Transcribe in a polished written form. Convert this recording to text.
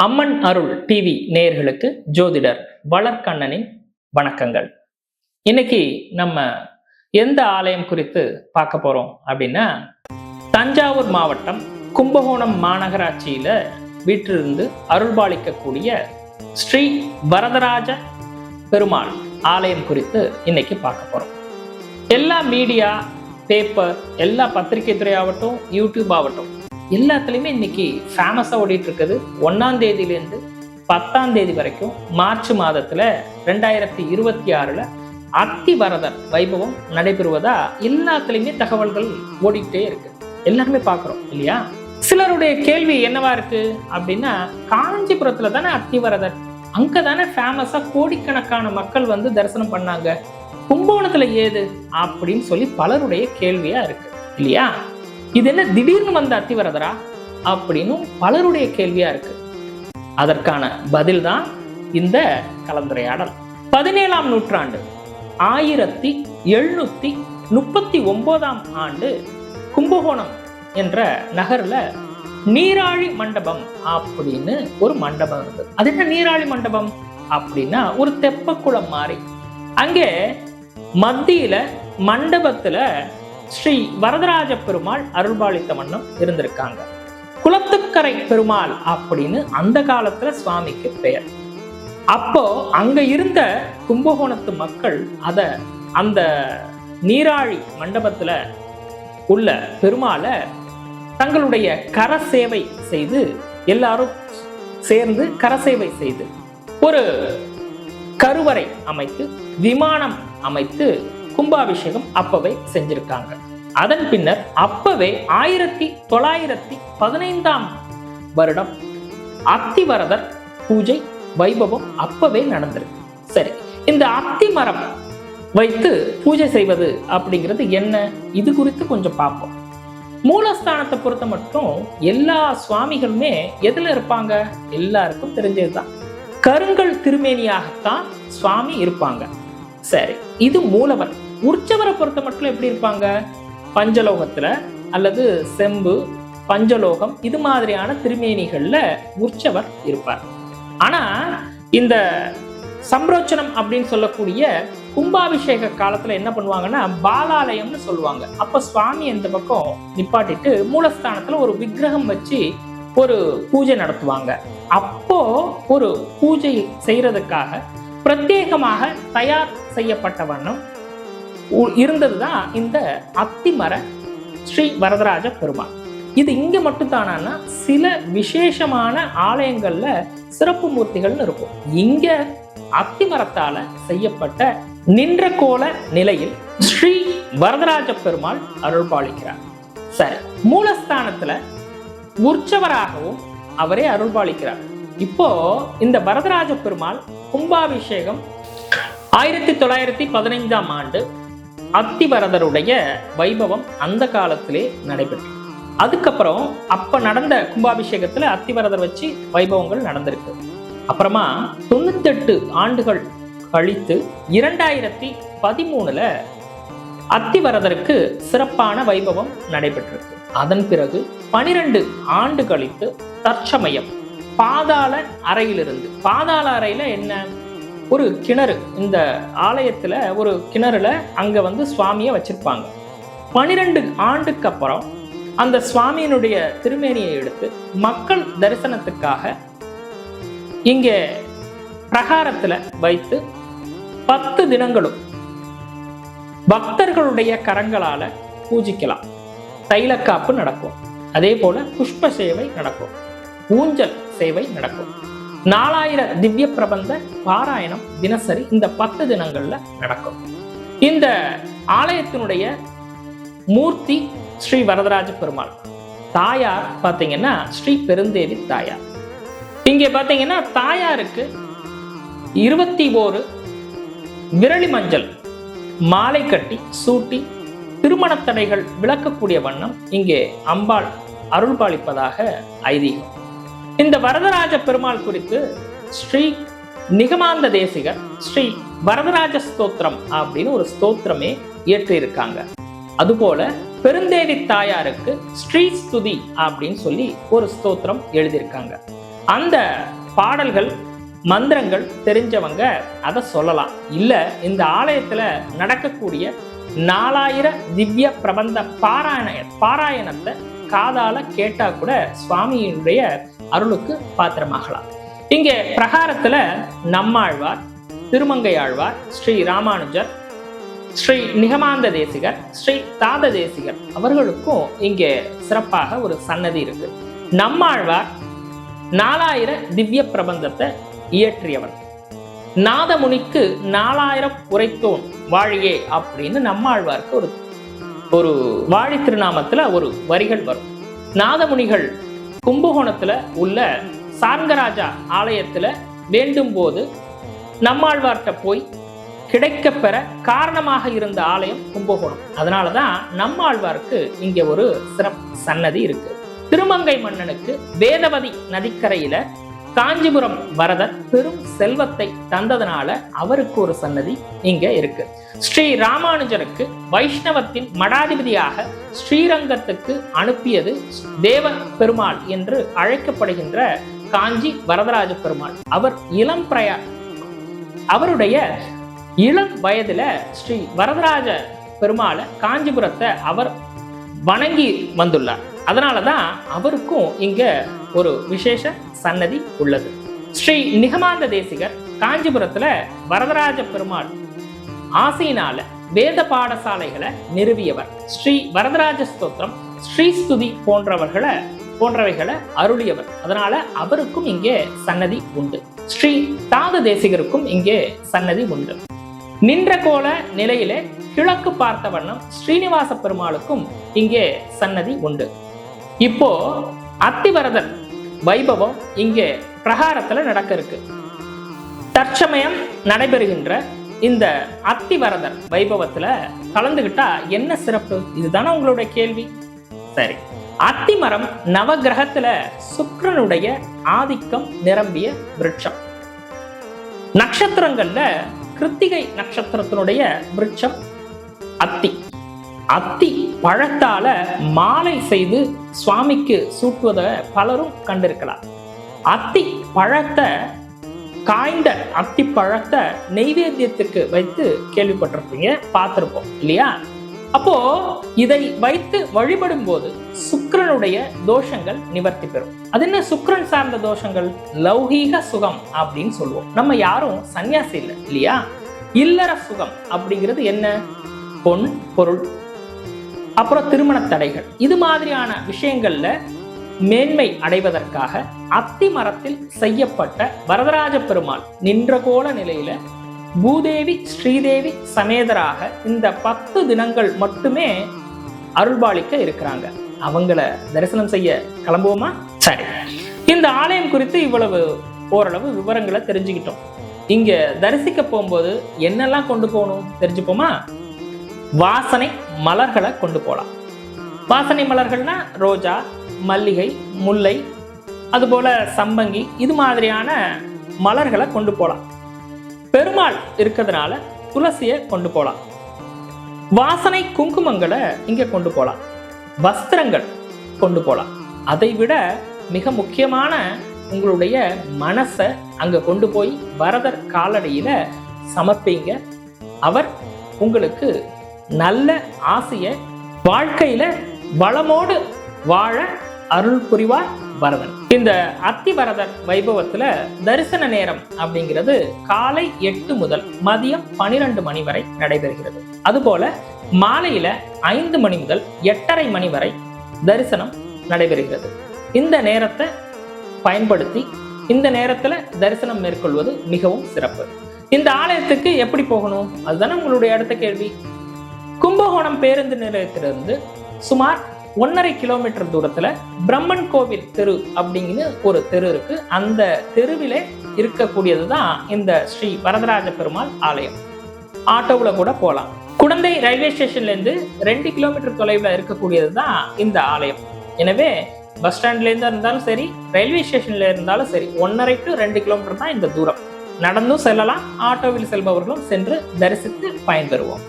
அம்மன் அருள் TV நேயர்களுக்கு ஜோதிடர் வளர்கண்ணனின் வணக்கங்கள். இன்னைக்கு நம்ம எந்த ஆலயம் குறித்து பார்க்க போறோம் அப்படின்னா, தஞ்சாவூர் மாவட்டம் கும்பகோணம் மாநகராட்சியில வீற்றிருந்து அருள்பாலிக்கக்கூடிய ஸ்ரீ வரதராஜ பெருமாள் ஆலயம் குறித்து இன்னைக்கு பார்க்க போறோம். எல்லா மீடியா, பேப்பர், எல்லா பத்திரிகை துறை ஆகட்டும், யூடியூப் ஆகட்டும், எல்லாத்துலேயுமே இன்னைக்கு ஃபேமஸாக ஓடிட்டு இருக்குது. 1ஆம் தேதியிலேருந்து 10ஆம் தேதி வரைக்கும் மார்ச் மாதத்துல 2026 அத்திவரதர் வைபவம் நடைபெறுவதா எல்லாத்துலேயுமே தகவல்கள் ஓடிக்கிட்டே இருக்கு. எல்லாருமே பார்க்குறோம் இல்லையா? சிலருடைய கேள்வி என்னவா இருக்கு அப்படின்னா, காஞ்சிபுரத்துல தானே அத்திவரதர், அங்க தானே ஃபேமஸா கோடிக்கணக்கான மக்கள் வந்து தரிசனம் பண்ணாங்க, கும்பகோணத்துல ஏது அப்படின்னு சொல்லி பலருடைய கேள்வியா இருக்கு இல்லையா? இது என்ன திடீர்னு வந்த அத்திவரதரா அப்படின்னு பலருடைய கேள்வியா இருக்கு. அதற்கான பதில் தான் இந்த கலந்துரையாடல். 17ஆம் நூற்றாண்டு 1739ஆம் ஆண்டு கும்பகோணம் என்ற நகர்ல நீராழி மண்டபம் அப்படின்னு ஒரு மண்டபம் இருந்தது. அது என்ன நீராழி மண்டபம் அப்படின்னா, ஒரு தெப்பக்குளம் மாதிரி. அங்கே மத்தியில மண்டபத்துல ஸ்ரீ வரதராஜ பெருமாள் அருள்பாலித்த வண்ணம் இருந்திருக்காங்க. குளத்துக்கரை பெருமாள் அப்படின்னு அந்த காலத்துல சுவாமிக்கு பெயர். அப்போ அங்க இருந்த கும்பகோணத்து மக்கள் அந்த நீராழி மண்டபத்துல உள்ள பெருமாளை தங்களுடைய கரசேவை செய்து, எல்லாரும் சேர்ந்து கரசேவை செய்து ஒரு கருவறை அமைத்து, விமானம் அமைத்து கும்பாபிஷேகம் அப்பவே செஞ்சிருக்காங்க. அதன் பின்னர் அப்பவே 1915ஆம் வருடம் அத்திவரதர் பூஜை வைபவம் அப்பவே நடந்திருக்கு. சரி, இந்த அத்தி மரம் வைத்து பூஜை செய்வது அப்படிங்கிறது என்ன, இது குறித்து கொஞ்சம் பார்ப்போம். மூலஸ்தானத்தை பொறுத்த மட்டும் எல்லா சுவாமிகளுமே எதுல இருப்பாங்க, எல்லாருக்கும் தெரிஞ்சதுதான், கருங்கல் திருமேனியாகத்தான் சுவாமி இருப்பாங்க. சரி, இது மூலவர். உற்சவரை பொறுத்த மட்டும் எப்படி இருப்பாங்க, பஞ்சலோகத்துல அல்லது செம்பு, பஞ்சலோகம் இது மாதிரியான திருமேனிகள்ல உற்சவர் இருப்பார். ஆனா இந்த சம்பிரோச்சனம் அப்படின்னு சொல்லக்கூடிய கும்பாபிஷேக காலத்துல என்ன பண்ணுவாங்கன்னா, பாலாலயம்னு சொல்லுவாங்க. அப்ப சுவாமி இந்த பக்கம் நிப்பாட்டிட்டு மூலஸ்தானத்துல ஒரு விக்கிரகம் வச்சு ஒரு பூஜை நடத்துவாங்க. அப்போ ஒரு பூஜை செய்யறதுக்காக பிரத்யேகமாக தயார் செய்யப்பட்ட வண்ணம் இருந்ததுதான் இந்த அத்திமர ஸ்ரீ வரதராஜ பெருமாள். இது இங்க மட்டும் தானா, சில விசேஷமான ஆலயங்கள்ல சிறப்பு மூர்த்திகள்னு இருக்கும். இங்க அத்திமரத்தால செய்யப்பட்ட நின்ற கோல நிலையில் ஸ்ரீ வரதராஜ பெருமாள் அருள்பாலிக்கிறார். சரி, மூலஸ்தானத்துல உற்சவராகவும் அவரே அருள்பாலிக்கிறார். இப்போ இந்த வரதராஜ பெருமாள் கும்பாபிஷேகம் 1915ஆம் ஆண்டு அத்திவரதருடைய வைபவம் அந்த காலத்திலே நடைபெற்று, அதுக்கப்புறம் அப்ப நடந்த கும்பாபிஷேகத்துல அத்திவரதர் வச்சு வைபவங்கள் நடந்திருக்கு. அப்புறமா 98 ஆண்டுகள் கழித்து 2013 அத்திவரதருக்கு சிறப்பான வைபவம் நடைபெற்றிருக்கு. அதன் பிறகு 12 ஆண்டு கழித்து தற்சமயம் பாதாள அறையிலிருந்து, பாதாள அறையில என்ன, ஒரு கிணறு, இந்த ஆலயத்துல ஒரு கிணறுல அங்க வந்து சுவாமியை வச்சிருப்பாங்க. 12 ஆண்டுக்கு அப்புறம் அந்த சுவாமியினுடைய திருமேனியை எடுத்து மக்கள் தரிசனத்துக்காக இங்க பிரகாரத்துல வைத்து 10 தினங்களும் பக்தர்களுடைய கரங்களால பூஜிக்கலாம். தைலக்காப்பு நடக்கும், அதே போல புஷ்ப சேவை நடக்கும், ஊஞ்சல் சேவை நடக்கும், 4000 திவ்ய பிரபந்த பாராயணம் தினசரி இந்த 10 தினங்கள்ல நடக்கும். இந்த ஆலயத்தினுடைய மூர்த்தி ஸ்ரீ வரதராஜ பெருமாள். தாயார் பாத்தீங்கன்னா ஸ்ரீ பெருந்தேவி தாயார். இங்கே பாத்தீங்கன்னா தாயாருக்கு 21 விரலி மஞ்சள் மாலை கட்டி சூட்டி திருமண தடைகள் விளக்கக்கூடிய வண்ணம் இங்கே அம்பாள் அருள்பாலிப்பதாக ஐதீகம். இந்த வரதராஜ பெருமாள் குறித்து ஸ்ரீ நிகமாந்த தேசிகர் ஸ்ரீ வரதராஜ ஸ்தோத்திரம் அப்படின்னு ஒரு ஸ்தோத்திரமே இயற்றி இருக்காங்க. அதுபோல பெருந்தேவி தாயாருக்கு ஸ்ரீ ஸ்துதி அப்படின்னு சொல்லி ஒரு ஸ்தோத்திரம் எழுதியிருக்காங்க. அந்த பாடல்கள் மந்திரங்கள் தெரிஞ்சவங்க அதை சொல்லலாம். இல்ல இந்த ஆலயத்துல நடக்கக்கூடிய 4000 திவ்ய பிரபந்த பாராயணத்தை காதால கேட்டா கூட சுவாமியினுடைய அருளுக்கு பாத்திரமாகலாம். இங்க பிரகாரத்துல நம்மாழ்வார், திருமங்கை ஆழ்வார், ஸ்ரீ ராமானுஜர், ஸ்ரீ நிகமாந்த தேசிகர், ஸ்ரீ தாத தேசிகர் அவர்களுக்கும் இங்கே சிறப்பாக ஒரு சன்னதி இருக்கு. நம்மாழ்வார் 4000 திவ்ய பிரபந்தத்தை இயற்றியவர். நாதமுனிக்கு 4000 உரைத்தோன் வாழியே அப்படின்னு நம்மாழ்வாருக்கு ஒரு வாழி திருநாமத்துல ஒரு வரிகள் வரும். நாதமுனிகள் கும்பகோணத்துல உள்ள சார்ங்கராஜா ஆலயத்துல வேண்டும் போது நம்மாழ்வார்கிட்ட போய் கிடைக்க பெற காரணமாக இருந்த ஆலயம் கும்பகோணம். அதனாலதான் நம்மாழ்வாருக்கு இங்க ஒரு சிறப்பு சன்னதி இருக்கு. திருமங்கை மன்னனுக்கு வேதவதி நதிக்கரையில காஞ்சிபுரம் வரதர் பெரும் செல்வத்தை தந்ததுனால அவருக்கு ஒரு சன்னதி இங்க இருக்கு. ஸ்ரீ ராமானுஜருக்கு வைஷ்ணவத்தின் மடாதிபதியாக ஸ்ரீரங்கத்துக்கு அனுப்பியது தேவ பெருமாள் என்று அழைக்கப்படுகின்ற காஞ்சி வரதராஜ பெருமாள். அவருடைய இளம் வயதுல ஸ்ரீ வரதராஜ பெருமாளை காஞ்சிபுரத்தை அவர் வணங்கி வந்துள்ளார். அதனாலதான் அவருக்கும் இங்க ஒரு விசேஷ சன்னதி உள்ளது. ஸ்ரீ நிகமாந்த தேசிகர் காஞ்சிபுரத்துல வரதராஜ பெருமாள் ஆசையினால வேத பாடசாலைகளை நிறுவியவர். ஸ்ரீ வரதராஜ ஸ்தோத்திரம், ஸ்ரீஸ்துதி போன்றவைகளை அருளியவர். அதனால அவருக்கும் இங்கே சன்னதி உண்டு. ஸ்ரீ தாத தேசிகருக்கும் இங்கே சன்னதி உண்டு. நின்ற கோல நிலையிலே கிழக்கு பார்த்த வண்ணம் ஸ்ரீனிவாச பெருமாளுக்கும் இங்கே சன்னதி உண்டு. இப்போ அத்திவரதர் வைபவம் இங்கே பிரகாரத்துல நடக்க இருக்கு. தற்சமயம் நடைபெறுகின்ற இந்த அத்திவரதர் வைபவத்துல கலந்துகிட்டா என்ன சிறப்பு? இதுதானே உங்களுடைய கேள்வி. சரி, அத்திமரம் நவகிரகத்துல சுக்கிரனுடைய ஆதிக்கம் நிரம்பிய விருட்சம். நட்சத்திரங்கள்ல கிருத்திகை நட்சத்திரத்தினுடைய விருட்சம் அத்தி. அத்தி பழத்தால மாலை செய்து சுவாமிக்கு சூட்டுவதை பலரும் கண்டிருக்கலாம். அத்தி பழத்தை, காய்ந்த அத்தி பழத்தை நெய்வேத்தியத்துக்கு வைத்து கேள்விப்பட்டிருப்பீங்க, பார்த்திருப்போம் இல்லையா? அப்போ இதை வைத்து வழிபடும் போது சுக்கிரனுடைய தோஷங்கள் நிவர்த்தி பெறும். அது என்ன சுக்கிரன் சார்ந்த தோஷங்கள்? லௌகீக சுகம் அப்படின்னு சொல்லுவோம். நம்ம யாரும் சன்னியாசி இல்லை இல்லையா? இல்லற சுகம் அப்படிங்கிறது என்ன? பொன், பொருள், அப்புறம் திருமண தடைகள், இது மாதிரியான விஷயங்கள்ல மேன்மை அடைவதற்காக அத்தி மரத்தில் செய்யப்பட்ட வரதராஜ பெருமாள் நின்ற கோல நிலையில பூதேவி ஸ்ரீதேவி சமேதராக இந்த 10 தினங்கள் மட்டுமே அருள்பாலிக்க இருக்கிறாங்க. அவங்கள தரிசனம் செய்ய கிளம்புவோமா? சரி, இந்த ஆலயம் குறித்து இவ்வளவு ஓரளவு விவரங்களை தெரிஞ்சுக்கிட்டோம். இங்க தரிசிக்க போகும்போது என்னெல்லாம் கொண்டு போகணும் தெரிஞ்சுப்போமா? வாசனை மலர்களை கொண்டு போகலாம். வாசனை மலர்கள்னா ரோஜா, மல்லிகை, முல்லை, அதுபோல சம்பங்கி, இது மாதிரியான மலர்களை கொண்டு போகலாம். பெருமாள் இருக்கிறதுனால துளசியை கொண்டு போகலாம். வாசனை குங்குமங்களை இங்க கொண்டு போகலாம். வஸ்திரங்கள் கொண்டு போகலாம். அதை விட மிக முக்கியமான உங்களுடைய மனசை அங்க கொண்டு போய் வரதர் காலடியில சமர்ப்பீங்க. அவர் உங்களுக்கு நல்ல ஆசைய, வாழ்க்கையில வளமோடு வாழ அருள் புரிவார் வரதன். இந்த அத்திவரதர் வைபவத்துல தரிசன நேரம் அப்படிங்கிறது காலை 8 முதல் மதியம் 12 மணி வரை நடைபெறுகிறது. அதுபோல மாலையில 5 மணி முதல் 8:30 மணி வரை தரிசனம் நடைபெறுகிறது. இந்த நேரத்தை பயன்படுத்தி இந்த நேரத்துல தரிசனம் மேற்கொள்வது மிகவும் சிறப்பு. இந்த ஆலயத்துக்கு எப்படி போகணும்? அதுதானே உங்களுடைய அடுத்த கேள்வி. கும்பகோணம் பேருந்து நிலையத்திலிருந்து சுமார் 1.5 கிலோமீட்டர் தூரத்துல பிரம்மன் கோவில் தெரு அப்படிங்கிற ஒரு தெரு இருக்கு. அந்த தெருவிலே இருக்கக்கூடியதுதான் இந்த ஸ்ரீ வரதராஜ பெருமாள் ஆலயம். ஆட்டோவுல கூட போகலாம். குடந்தை ரயில்வே ஸ்டேஷன்ல இருந்து 2 கிலோமீட்டர் தொலைவில் இருக்கக்கூடியதுதான் இந்த ஆலயம். எனவே பஸ் ஸ்டாண்ட்ல இருந்து இருந்தாலும் சரி, ரயில்வே ஸ்டேஷன்ல இருந்தாலும் சரி, 1.5 to 2 கிலோமீட்டர் தான் இந்த தூரம். நடந்தும் செல்லலாம், ஆட்டோவில் செல்பவர்களும் சென்று தரிசித்து பயன்பெறுவோம்.